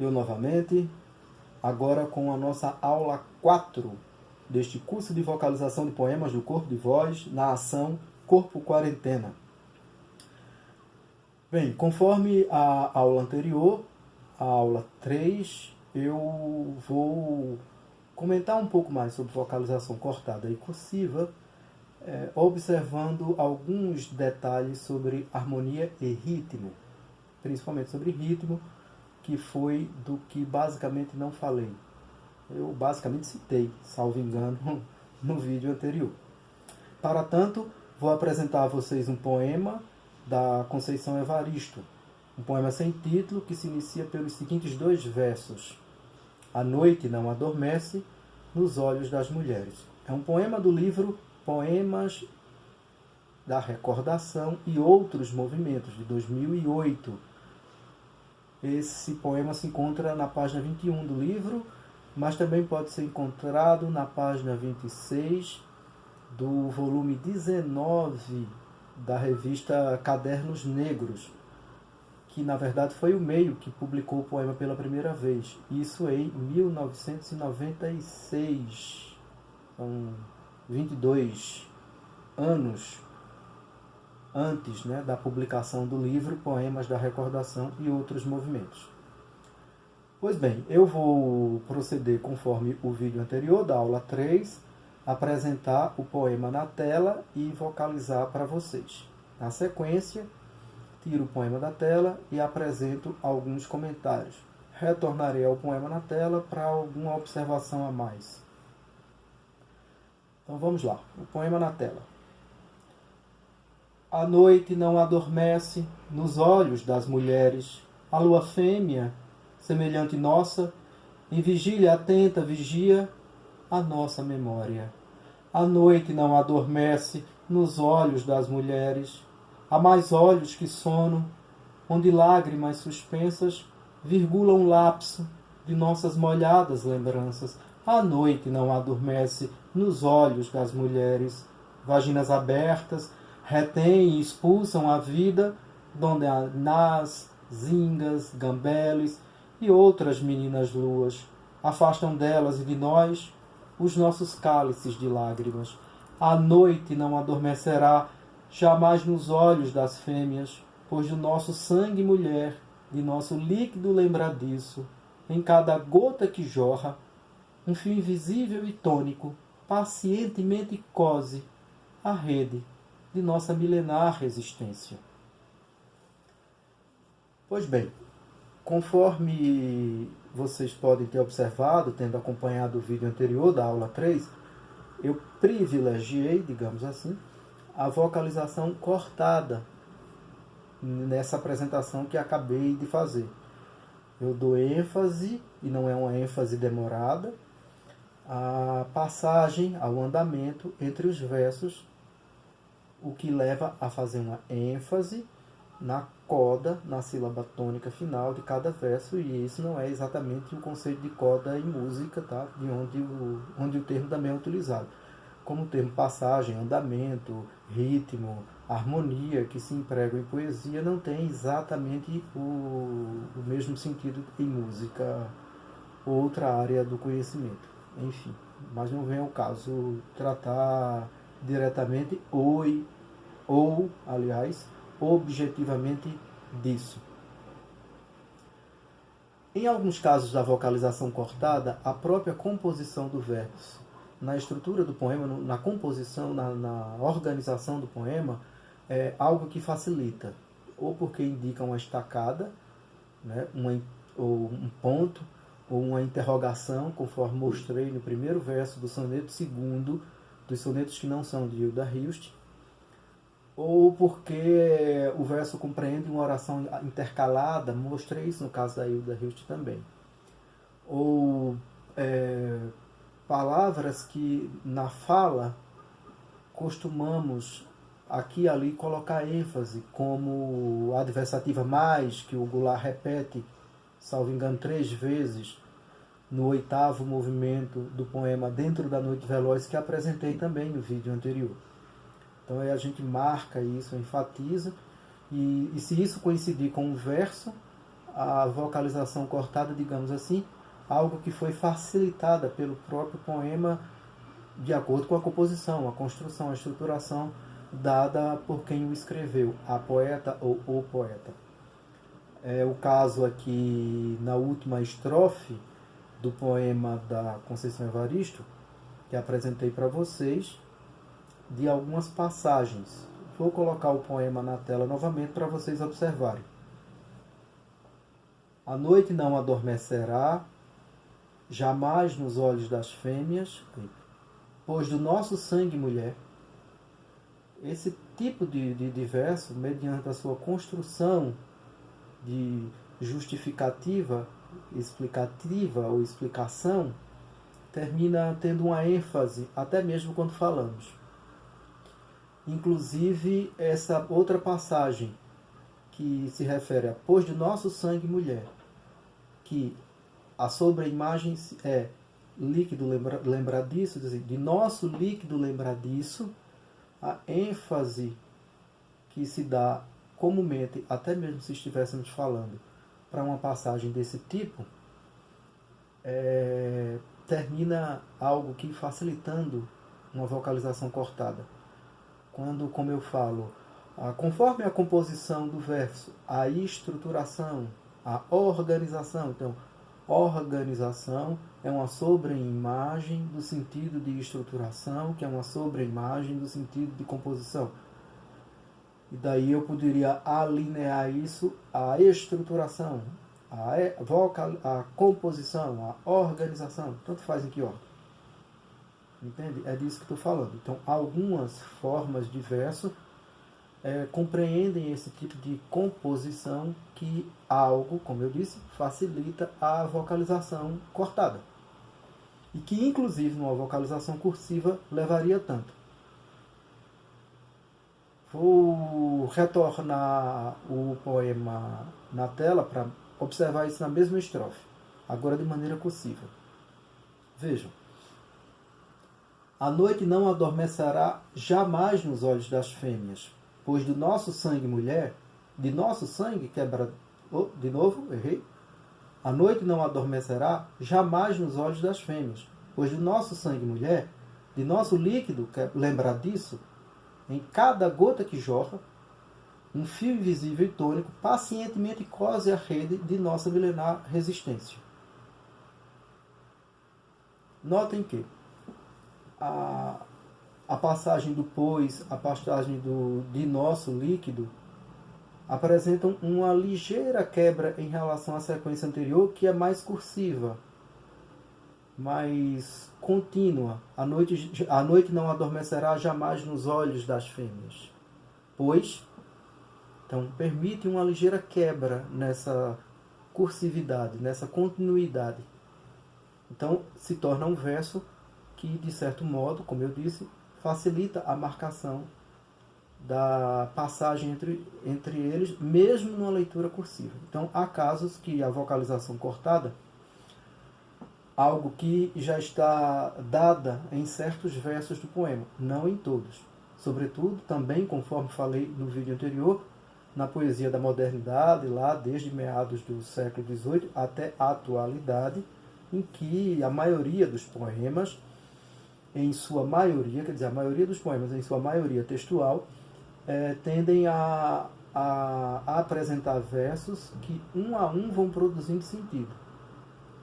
Eu novamente, agora com a nossa aula 4 deste curso de vocalização de poemas do corpo de voz na ação Corpo Quarentena. Bem, conforme a aula anterior, a aula 3, eu vou comentar um pouco mais sobre vocalização cortada e cursiva, observando alguns detalhes sobre harmonia e ritmo, principalmente sobre ritmo, que foi do que basicamente não falei. Eu basicamente citei, salvo engano, no vídeo anterior. Para tanto, vou apresentar a vocês um poema da Conceição Evaristo, um poema sem título que se inicia pelos seguintes 2 versos. A noite não adormece nos olhos das mulheres. É um poema do livro Poemas da Recordação e Outros Movimentos, de 2008. Esse poema se encontra na página 21 do livro, mas também pode ser encontrado na página 26 do volume 19 da revista Cadernos Negros, que na verdade foi o Meio que publicou o poema pela primeira vez. Isso em 1996. São 22 anos antes, da publicação do livro Poemas da Recordação e Outros Movimentos. Pois bem, eu vou proceder conforme o vídeo anterior, da aula 3, apresentar o poema na tela e vocalizar para vocês. Na sequência, tiro o poema da tela e apresento alguns comentários. Retornarei ao poema na tela para alguma observação a mais. Então vamos lá, o poema na tela. A noite não adormece nos olhos das mulheres. A lua fêmea, semelhante nossa, em vigília atenta vigia a nossa memória. A noite não adormece nos olhos das mulheres. Há mais olhos que sono, onde lágrimas suspensas virgulam lapso de nossas molhadas lembranças. A noite não adormece nos olhos das mulheres. Vaginas abertas retêm e expulsam a vida, donde anás, zingas, gambeles e outras meninas luas afastam delas e de nós os nossos cálices de lágrimas. A noite não adormecerá jamais nos olhos das fêmeas, pois do nosso sangue mulher, de nosso líquido lembradiço, em cada gota que jorra, um fio invisível e tônico pacientemente cose a rede de nossa milenar resistência. Pois bem, conforme vocês podem ter observado, tendo acompanhado o vídeo anterior da aula 3, eu privilegiei, digamos assim, a vocalização cortada nessa apresentação que acabei de fazer. Eu dou ênfase, e não é uma ênfase demorada, à passagem, ao andamento entre os versos, o que leva a fazer uma ênfase na coda, na sílaba tônica final de cada verso, e isso não é exatamente o conceito de coda em música, tá? De onde o termo também é utilizado. Como o termo passagem, andamento, ritmo, harmonia, que se empregam em poesia, não tem exatamente o mesmo sentido em música, outra área do conhecimento. Enfim, mas não vem ao caso tratar diretamente aliás, objetivamente disso. Em alguns casos da vocalização cortada, a própria composição do verso, na estrutura do poema, na composição, na organização do poema, é algo que facilita, ou porque indica uma estacada, ou um ponto, ou uma interrogação, conforme mostrei no primeiro verso do soneto segundo, dos sonetos que não são de Hilda Hilst, ou porque o verso compreende uma oração intercalada, mostrei isso no caso da Hilda Hilst também. Ou palavras que na fala costumamos aqui e ali colocar ênfase, como a adversativa mais, que o Goulart repete, salvo engano, 3 vezes, no 8º movimento do poema Dentro da Noite Veloz, que apresentei também no vídeo anterior. Então aí a gente marca isso, enfatiza, e se isso coincidir com o verso, a vocalização cortada, digamos assim, algo que foi facilitada pelo próprio poema de acordo com a composição, a construção, a estruturação dada por quem o escreveu, a poeta ou o poeta. É o caso aqui na última estrofe do poema da Conceição Evaristo, que apresentei para vocês, de algumas passagens. Vou colocar o poema na tela novamente para vocês observarem. A noite não adormecerá, jamais nos olhos das fêmeas, pois do nosso sangue, mulher. Esse tipo de verso, mediante a sua construção de justificativa, explicativa ou explicação, termina tendo uma ênfase, até mesmo quando falamos. Inclusive, essa outra passagem que se refere a pois do nosso sangue, mulher, que a sobreimagem é líquido lembradiço, de nosso líquido lembradiço, a ênfase que se dá comumente, até mesmo se estivéssemos falando para uma passagem desse tipo, termina algo que facilitando uma vocalização cortada. Quando, como eu falo, conforme a composição do verso, a estruturação, a organização, então, organização é uma sobreimagem do sentido de estruturação, que é uma sobreimagem do sentido de composição. E daí eu poderia alinear isso à estruturação, à composição, à organização, tanto faz em que ordem. Entende? É disso que estou falando. Então, algumas formas de verso compreendem esse tipo de composição que algo, como eu disse, facilita a vocalização cortada. E que, inclusive, numa vocalização cursiva, levaria tanto. Vou retornar o poema na tela para observar isso na mesma estrofe, agora de maneira cursiva. Vejam. A noite não adormecerá jamais nos olhos das fêmeas, pois do nosso sangue, mulher, de nosso sangue quebra... de novo, errei. A noite não adormecerá jamais nos olhos das fêmeas, pois do nosso sangue, mulher, de nosso líquido, lembrar disso, em cada gota que jorra, um fio invisível e tônico pacientemente cose a rede de nossa milenar resistência. Notem que a passagem do pois, a passagem de nosso líquido, apresentam uma ligeira quebra em relação à sequência anterior, que é mais cursiva, mais contínua. A noite não adormecerá jamais nos olhos das fêmeas. Pois, então, permite uma ligeira quebra nessa cursividade, nessa continuidade. Então, se torna um verso que, de certo modo, como eu disse, facilita a marcação da passagem entre eles, mesmo numa leitura cursiva. Então, há casos que a vocalização cortada, algo que já está dada em certos versos do poema, não em todos. Sobretudo, também, conforme falei no vídeo anterior, na poesia da modernidade, lá desde meados do século XVIII até a atualidade, em que a maioria dos poemas, em sua maioria, quer dizer, a maioria dos poemas, em sua maioria textual, tendem a apresentar versos que, um a um, vão produzindo sentido.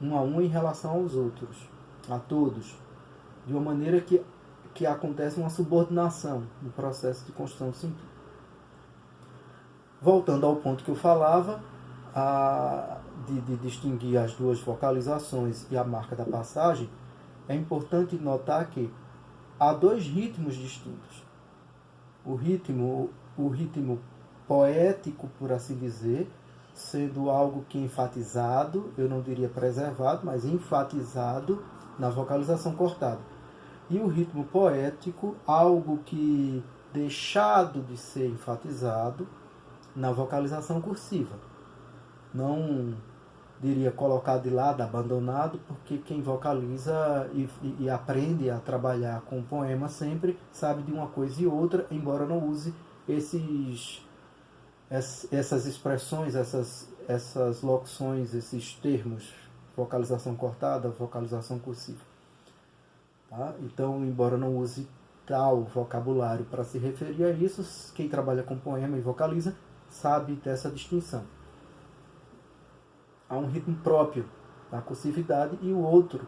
Um a um em relação aos outros, a todos, de uma maneira que acontece uma subordinação no processo de construção do sentido. Voltando ao ponto que eu falava, de distinguir as duas vocalizações e a marca da passagem, é importante notar que há dois ritmos distintos. O ritmo poético, por assim dizer, sendo algo que é enfatizado, eu não diria preservado, mas enfatizado na vocalização cortada. E o ritmo poético, algo que deixado de ser enfatizado na vocalização cursiva. Não diria colocado de lado, abandonado, porque quem vocaliza e aprende a trabalhar com poema sempre sabe de uma coisa e outra, embora não use essas expressões, essas locuções, esses termos, vocalização cortada, vocalização cursiva. Tá? Então, embora não use tal vocabulário para se referir a isso, quem trabalha com poema e vocaliza sabe dessa distinção. Há um ritmo próprio na cursividade e o outro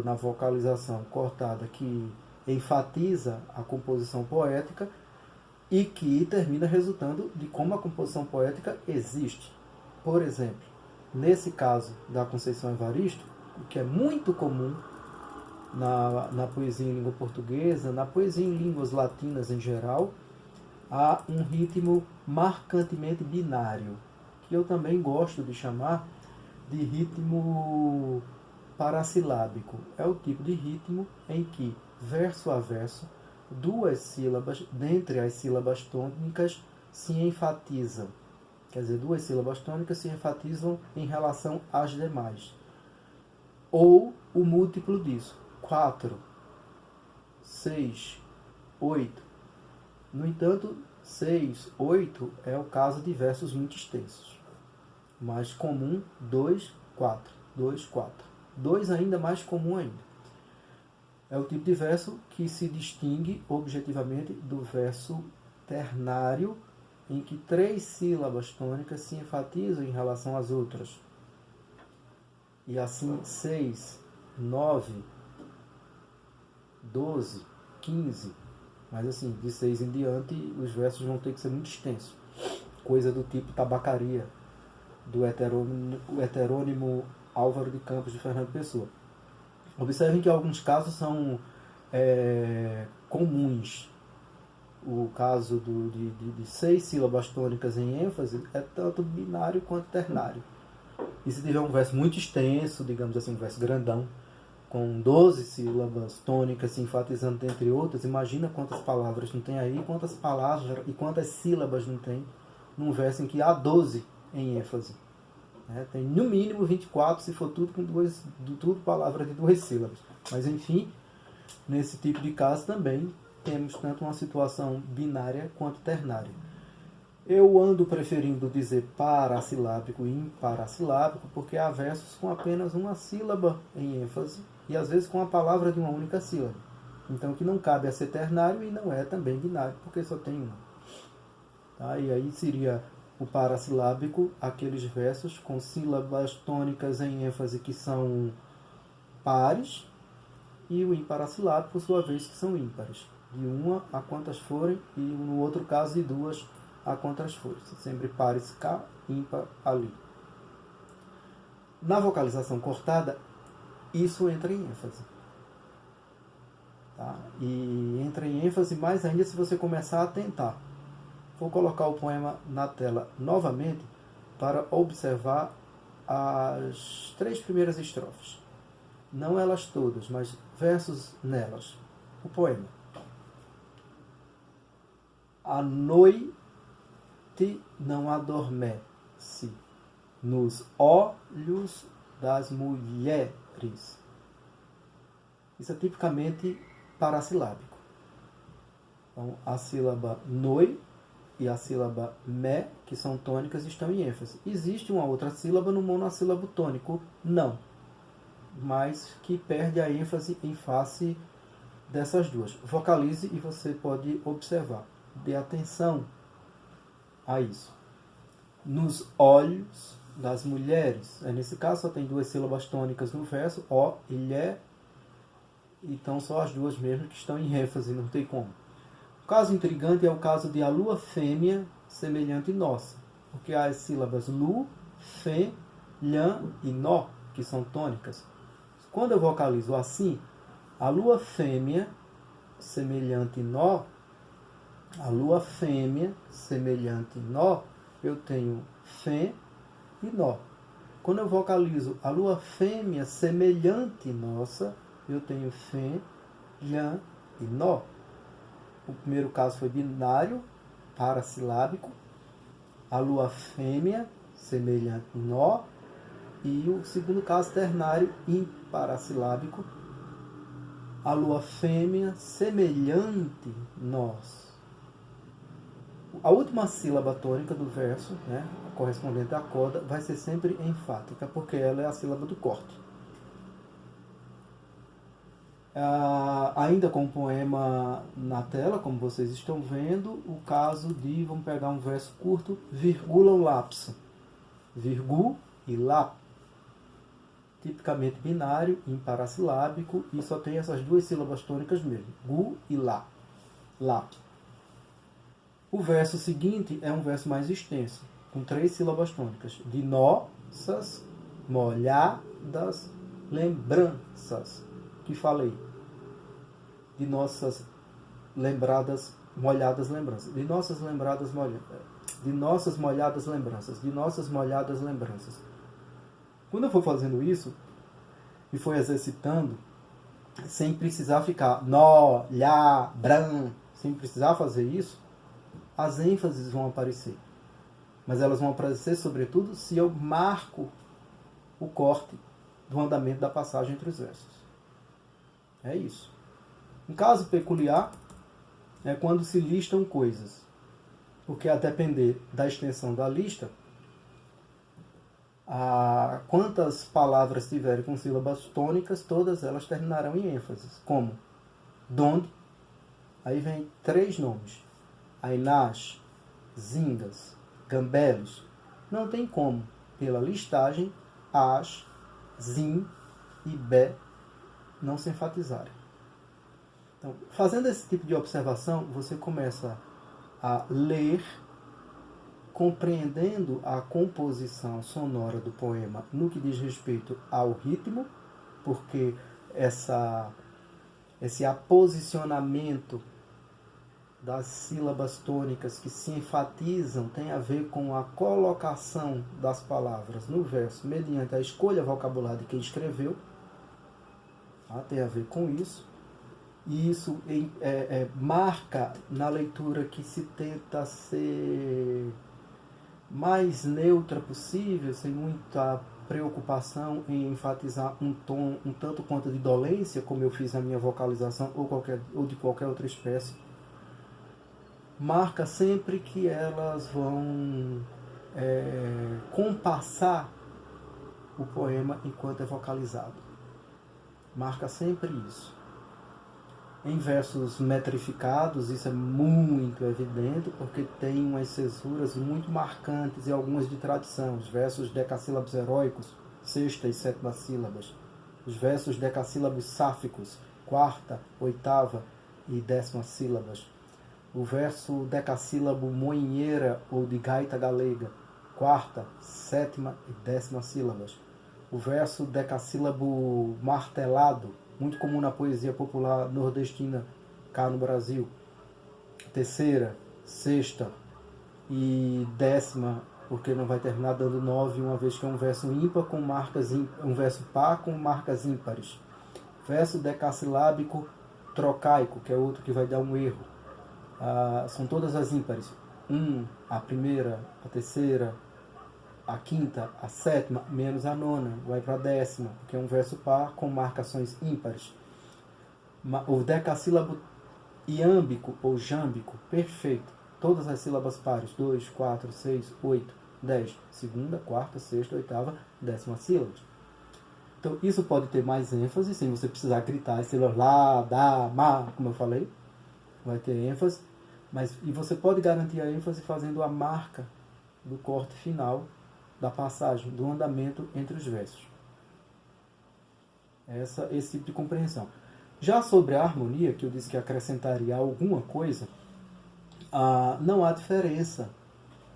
na vocalização cortada, que enfatiza a composição poética e que termina resultando de como a composição poética existe. Por exemplo, nesse caso da Conceição Evaristo, o que é muito comum na poesia em língua portuguesa, na poesia em línguas latinas em geral, há um ritmo marcantemente binário, que eu também gosto de chamar de ritmo parassilábico. É o tipo de ritmo em que, verso a verso, duas sílabas dentre as sílabas tônicas se enfatizam. Quer dizer, duas sílabas tônicas se enfatizam em relação às demais. Ou o múltiplo disso, 4, 6, 8. No entanto, 6, 8 é o caso de versos muito extensos. Mais comum, 2, 4. 2, 4. 2 ainda mais comum ainda. É o tipo de verso que se distingue objetivamente do verso ternário, em que 3 sílabas tônicas se enfatizam em relação às outras. E assim, 6, 9, 12, 15. Mas assim, de 6 em diante, os versos vão ter que ser muito extensos. Coisa do tipo tabacaria, do heterônimo Álvaro de Campos de Fernando Pessoa. Observem que alguns casos são comuns. O caso de 6 sílabas tônicas em ênfase é tanto binário quanto ternário. E se tiver um verso muito extenso, digamos assim, um verso grandão, com 12 sílabas tônicas se enfatizando entre outras, imagina quantas palavras não tem aí, quantas palavras e quantas sílabas não tem num verso em que há 12 em ênfase. Tem no mínimo 24, se for tudo com tudo palavras de 2 sílabas. Mas enfim, nesse tipo de caso também temos tanto uma situação binária quanto ternária. Eu ando preferindo dizer parassilábico e imparassilábico porque há versos com apenas uma sílaba em ênfase e às vezes com a palavra de uma única sílaba. Então que não cabe a ser ternário e não é também binário porque só tem uma. Tá? E aí seria o parassilábico, aqueles versos com sílabas tônicas em ênfase que são pares, e o imparassilábico, por sua vez, que são ímpares. De uma a quantas forem, e no outro caso de 2 a quantas forem. Sempre pares cá, ímpar ali. Na vocalização cortada, isso entra em ênfase. Tá? E entra em ênfase mais ainda se você começar a tentar. Vou colocar o poema na tela novamente para observar as 3 primeiras estrofes. Não elas todas, mas versos nelas. O poema. A noite não adormece nos olhos das mulheres. Isso é tipicamente parassilábico. Então, a sílaba noi e a sílaba me, que são tônicas, estão em ênfase. Existe uma outra sílaba no monossílabo tônico, não, mas que perde a ênfase em face dessas duas. Vocalize e você pode observar. Dê atenção a isso. Nos olhos das mulheres. Nesse caso só tem 2 sílabas tônicas no verso, ó e lé. Então só as duas mesmo que estão em ênfase, não tem como. O caso intrigante é o caso de a lua fêmea semelhante nossa, porque há as sílabas lu, fê, lhã e nó, que são tônicas. Quando eu vocalizo assim, a lua fêmea semelhante nó, a lua fêmea semelhante nó, eu tenho fê e nó. Quando eu vocalizo a lua fêmea semelhante nossa, eu tenho fê, lhã e nó. O primeiro caso foi binário, parassilábico. A lua fêmea, semelhante nó. E o segundo caso, ternário, imparassilábico. A lua fêmea, semelhante nós. A última sílaba tônica do verso, né, correspondente à coda, vai ser sempre enfática, porque ela é a sílaba do corte. Ainda com o poema na tela, como vocês estão vendo, o caso de, vamos pegar um verso curto, virgula ou lapso. Virgu e lá. Tipicamente binário, imparasilábico, e só tem essas duas sílabas tônicas mesmo. Gu e lá. Lá. O verso seguinte é um verso mais extenso, com 3 sílabas tônicas. De nossas molhadas lembranças. Que falei? De nossas molhadas lembranças. De nossas molhadas lembranças. De nossas molhadas lembranças. Quando eu for fazendo isso, e for exercitando, sem precisar ficar nó, lá, bran, sem precisar fazer isso, as ênfases vão aparecer. Mas elas vão aparecer, sobretudo, se eu marco o corte do andamento da passagem entre os versos. É isso. Um caso peculiar é quando se listam coisas. Porque a depender da extensão da lista, quantas palavras tiverem com sílabas tônicas, todas elas terminarão em ênfases. Como donde, aí vem 3 nomes. Ainás, zingas, gambelos. Não tem como, pela listagem, as, zin e bé não se enfatizarem. Então, fazendo esse tipo de observação, você começa a ler, compreendendo a composição sonora do poema no que diz respeito ao ritmo, porque esse aposicionamento das sílabas tônicas que se enfatizam tem a ver com a colocação das palavras no verso mediante a escolha vocabular de quem escreveu. Tem a ver com isso. E isso marca na leitura que se tenta ser mais neutra possível, sem muita preocupação em enfatizar um tom um tanto quanto de dolência, como eu fiz na minha vocalização ou de qualquer outra espécie. Marca sempre que elas vão compassar o poema enquanto é vocalizado. Marca sempre isso. Em versos metrificados, isso é muito evidente, porque tem umas cesuras muito marcantes e algumas de tradição. Os versos decassílabos heróicos, 6ª e 7ª sílabas. Os versos decassílabos sáficos, 4ª, 8ª e 10ª sílabas. O verso decassílabo moinheira ou de gaita galega, 4ª, 7ª e 10ª sílabas. O verso decassílabo martelado, muito comum na poesia popular nordestina cá no Brasil, 3ª, 6ª e 10ª, porque não vai terminar dando 9, uma vez que é um verso ímpar com marcas um verso par com marcas ímpares. Verso decassilábico trocaico, que é outro que vai dar um erro. São todas as ímpares. A 1ª, a 3ª, a 5ª, a 7ª, menos a 9ª, vai para a 10ª, que é um verso par com marcações ímpares. O decassílabo iâmbico ou jâmbico, perfeito. Todas as sílabas pares, 2, 4, 6, 8, 10, 2ª, 4ª, 6ª, 8ª, 10ª sílabas. Então, isso pode ter mais ênfase, sem você precisar gritar as sílabas lá, dá, ma, como eu falei. Vai ter ênfase, e você pode garantir a ênfase fazendo a marca do corte final da passagem, do andamento entre os versos. Esse tipo de compreensão. Já sobre a harmonia, que eu disse que acrescentaria alguma coisa, não há diferença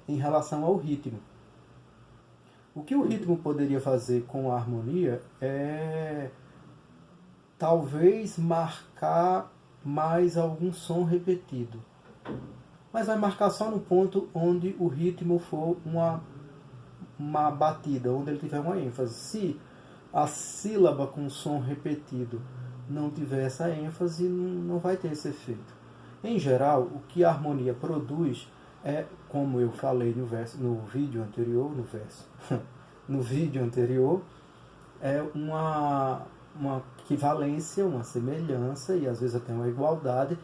em relação ao ritmo. O que o ritmo poderia fazer com a harmonia é talvez marcar mais algum som repetido. Mas vai marcar só no ponto onde o ritmo for uma batida, onde ele tiver uma ênfase. Se a sílaba com som repetido não tiver essa ênfase, não vai ter esse efeito. Em geral, o que a harmonia produz é, como eu falei no vídeo anterior, é uma equivalência, uma semelhança e às vezes até uma igualdade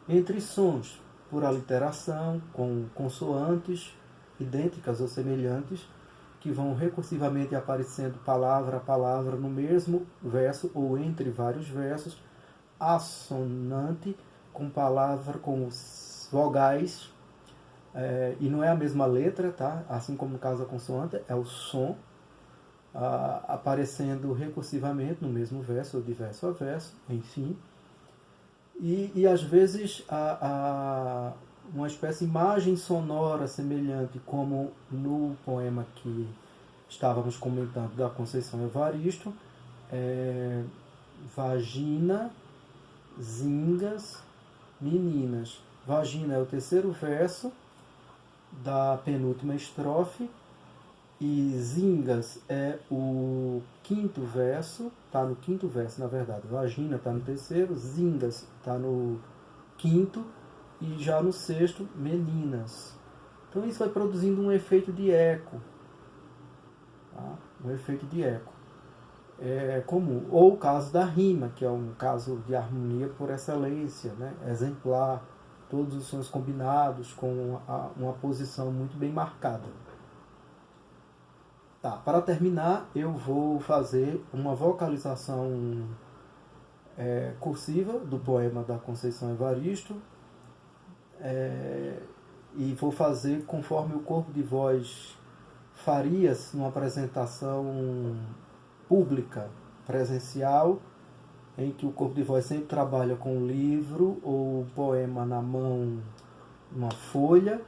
entre sons. por aliteração, com consoantes idênticas ou semelhantes, que vão recursivamente aparecendo palavra a palavra no mesmo verso ou entre vários versos, assonante com palavra com os vogais, e não é a mesma letra, tá? Assim como no caso da consoante, é o som aparecendo recursivamente no mesmo verso ou de verso a verso, enfim. E às vezes uma espécie de imagem sonora semelhante, como no poema que estávamos comentando da Conceição Evaristo, vagina, zingas, meninas. Vagina é o terceiro verso da penúltima estrofe, e zingas é o quinto verso, está no quinto verso, na verdade. Vagina está no terceiro, zingas está no quinto, e já no sexto, meninas. Então isso vai produzindo um efeito de eco. Tá? Um efeito de eco. É comum. Ou o caso da rima, que é um caso de harmonia por excelência, né? Exemplar. Todos os sons combinados com uma posição muito bem marcada. Tá, para terminar, eu vou fazer uma vocalização cursiva do poema da Conceição Evaristo, e vou fazer conforme o corpo de voz faria numa apresentação pública, presencial, em que o corpo de voz sempre trabalha com um livro ou um poema na mão, uma folha,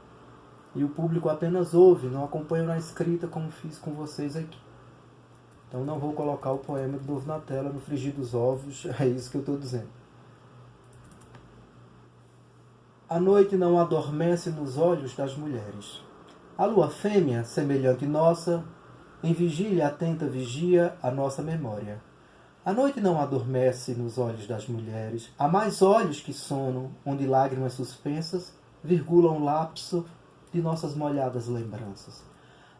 e o público apenas ouve, não acompanha na escrita como fiz com vocês aqui. Então não vou colocar o poema de novo na tela, no frigir dos ovos, é isso que eu estou dizendo. A noite não adormece nos olhos das mulheres. A lua fêmea, semelhante nossa, em vigília atenta vigia a nossa memória. A noite não adormece nos olhos das mulheres. Há mais olhos que sono, onde lágrimas suspensas virgulam o lapso de nossas molhadas lembranças.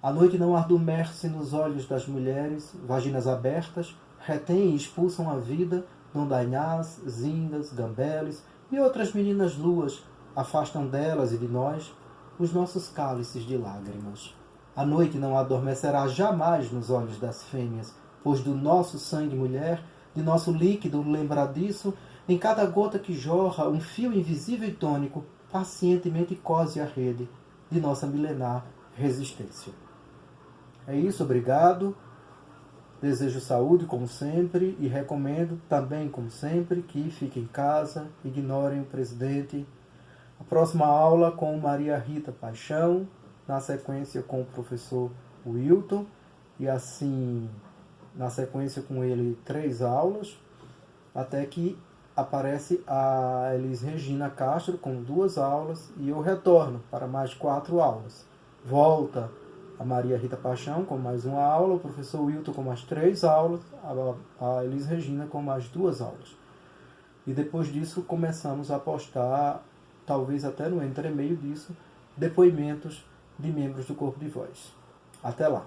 A noite não adormece nos olhos das mulheres, vaginas abertas, retêm e expulsam a vida, dondanhás, zingas, gambeles e outras meninas luas afastam delas e de nós os nossos cálices de lágrimas. A noite não adormecerá jamais nos olhos das fêmeas, pois do nosso sangue mulher, de nosso líquido lembradiço, em cada gota que jorra, um fio invisível e tônico pacientemente cose a rede de nossa milenar resistência. É isso, obrigado. Desejo saúde, como sempre, e recomendo também, como sempre, que fiquem em casa, ignorem o presidente. A próxima aula com Maria Rita Paixão, na sequência com o professor Wilton, e assim, na sequência com ele, 3 aulas, até que aparece a Elis Regina Castro com 2 aulas, e eu retorno para mais 4 aulas. Volta a Maria Rita Paixão com mais 1 aula, o professor Wilton com mais 3 aulas, a Elis Regina com mais 2 aulas. E depois disso começamos a postar, talvez até no entremeio disso, depoimentos de membros do corpo de voz. Até lá!